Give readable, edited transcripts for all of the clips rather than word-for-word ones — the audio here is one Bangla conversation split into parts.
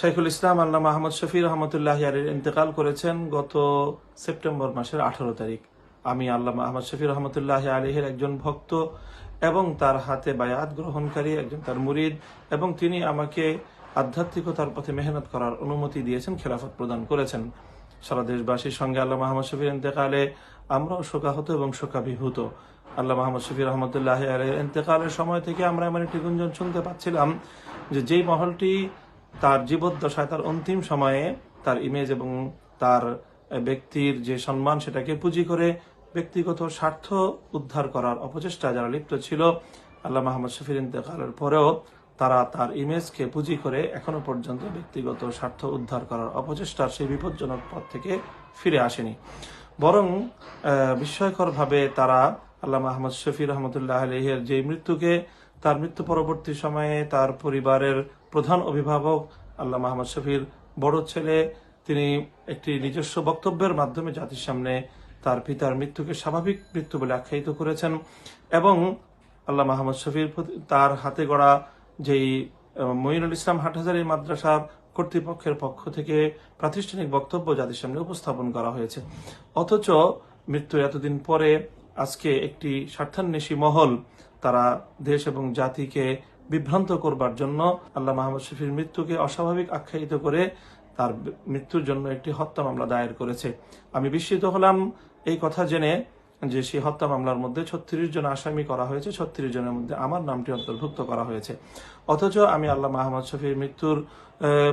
শাইখুল ইসলাম আল্লামা আহমদ শফি রহমতুল্লাহি আলাইহি ইন্তেকাল করেছেন গত সেপ্টেম্বর মাসের 18 তারিখ। আমি আল্লামা আহমদ শফি রহমতুল্লাহি আলাইহির একজন ভক্ত এবং তার হাতে বায়াত গ্রহণকারী একজন তার মুরিদ, এবং তিনি আমাকে আধ্যাত্মিকতার পথে মেহনত করার অনুমতি দিয়েছেন, খেলাফত প্রদান করেছেন। সারা দেশবাসীর সঙ্গে আল্লামা আহমদ শফির ইন্তেকালে আমরাও শোকাহত এবং শোকাভিভূত। আল্লামা আহমদ শফি রহমতুল্লাহি আলাইহির ইন্তেকালের সময় থেকে আমরা এমন একটি গুঞ্জন শুনতে পাচ্ছিলাম যে যেই মহলটি তার জীবদ্দশায়, তার অন্তিম সময়ে তার ইমেজ এবং তার ব্যক্তির যে সম্মান সেটাকে পুঁজি করে ব্যক্তিগত স্বার্থ উদ্ধার করার অপচেষ্টা যারা লিপ্ত ছিল, আল্লামা আহমদ শফির ইন্তেকালের পরেও তারা তার ইমেজকে পুঁজি করে এখনো পর্যন্ত ব্যক্তিগত স্বার্থ উদ্ধার করার অপচেষ্টার সেই বিপজ্জনক পথ থেকে ফিরে আসেনি। বরং বিস্ময়করভাবে তারা আল্লামা আহমদ শফি রহমতুল্লাহ আলাইহির যে মৃত্যুকে, তার মৃত্যু পরবর্তী সময়ে তার পরিবারের প্রধান অভিভাবক আল্লামা আহমদ শফির বড় ছেলে, তিনি একটি নিজস্ব বক্তব্যের মাধ্যমে জাতির সামনে তার পিতার মৃত্যুকে স্বাভাবিক মৃত্যু বলে আখ্যায়িত করেছেন, এবং আল্লামা আহমদ শফির তার হাতে গড়া যেই মঈনুল ইসলাম হাটহাজারী মাদ্রাসা কর্তৃপক্ষের পক্ষ থেকে প্রাতিষ্ঠানিক বক্তব্য জাতির সামনে উপস্থাপন করা হয়েছে। অথচ মৃত্যুর এতদিন পরে আজকে একটি স্বার্থান্বেষী মহল তারা দেশ এবং জাতিকে বিভ্রান্ত করবার জন্য আল্লামা আহমদ শফির মৃত্যুকে অস্বাভাবিক আখ্যায়িত করে তার মৃত্যুর জন্য একটি হত্যা মামলা দায়ের করেছে। আমি বিস্মিত হলাম এই কথা জেনে যে সেই হত্যা মামলার মধ্যে 36 জন আসামি করা হয়েছে, 36 জনের মধ্যে আমার নামটি অন্তর্ভুক্ত করা হয়েছে। অথচ আমি আল্লামা আহমদ শফির মৃত্যুর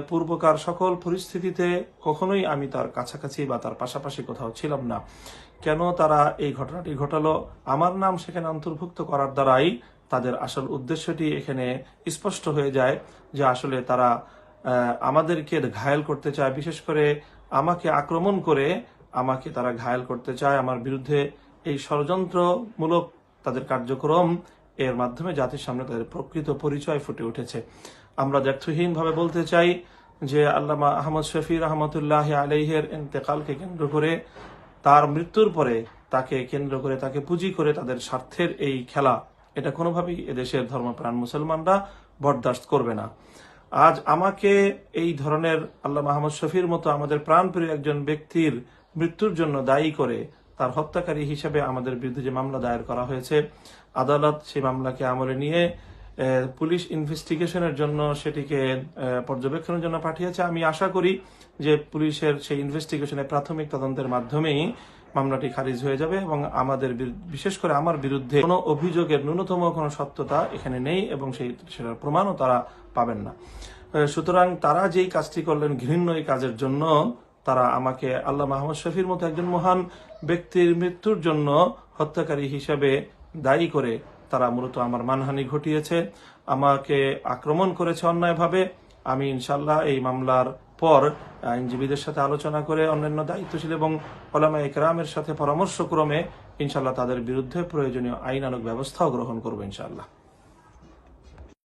পূর্বকার সকল পরিস্থিতিতে কখনোই আমি তার কাছাকাছি বা তার পাশাপাশি কোথাও ছিলাম না। কেন তারা এই ঘটনাটি ঘটালো? আমার নাম সেখানে অন্তর্ভুক্ত করার দ্বারাই তাদের আসল উদ্দেশ্যটি এখানে স্পষ্ট হয়ে যায় যে আসলে তারা আমাদেরকে ঘায়েল করতে চায়, বিশেষ করে আমাকে আক্রমণ করে আমাকে তারা ঘায়েল করতে চায়। আমার বিরুদ্ধে এই ষড়যন্ত্রমূলক তাদের কার্যক্রম, এর মাধ্যমে জাতির সামনে তাদের প্রকৃত পরিচয় ফুটে উঠেছে। আমরা দ্ব্যর্থহীনভাবে বলতে চাই যে আল্লামা আহমদ শফি রহমতুল্লাহ আলাইহির ইন্তেকালকে কেন্দ্র করে, তার মৃত্যুর পরে তাকে কেন্দ্র করে, তাকে পুঁজি করে তাদের স্বার্থের এই খেলা, এটা কোনোভাবেই এদেশের ধর্মপ্রাণ মুসলমানরা বরদাস্ত করবে না। আজ আমাকে এই ধরনের আল্লামা আহমদ শফির মতো আমাদের প্রাণপ্রিয় একজন ব্যক্তির মৃত্যুর জন্য দায়ী করে তার হত্যাকারী হিসেবে আমাদের বিরুদ্ধে যে মামলা দায়ের করা হয়েছে, আদালত সেই মামলাকে আমলে নিয়ে পুলিশ ইনভেস্টিগেশনের জন্য সেটিকে পর্যবেক্ষণের জন্য পাঠিয়েছে। আমি আশা করি যে পুলিশের সেই ইনভেস্টিগেশনের প্রাথমিক তদন্তের মাধ্যমেই মামলাটি খারিজ হয়ে যাবে এবং আমাদের বিশেষ করে আমার বিরুদ্ধে কোনো অভিযোগের ন্যূনতম কোনো সত্যতা এখানে নেই এবং সেটার প্রমাণও তারা পাবেন না। সুতরাং তারা যেই কাজটি করলেন, ঘৃণ্য এই কাজের জন্য তারা আমাকে আল্লামা আহমদ শফির মতো একজন মহান ব্যক্তির মৃত্যুর জন্য হত্যাকারী হিসেবে দায়ী করে তারা মূলত আমার মানহানি ঘটিয়েছে, আমাকে আক্রমণ করেছে অন্যায়ভাবে। আমি ইনশাল্লাহ এই মামলার পর আইনজীবীদের সাথে আলোচনা করে অন্যান্য দায়িত্বশীল এবং ওলামা ইকরামের সাথে পরামর্শক্রমে ইনশাল্লাহ তাদের বিরুদ্ধে প্রয়োজনীয় আইনানুগ ব্যবস্থাও গ্রহণ করবো ইনশাল্লাহ।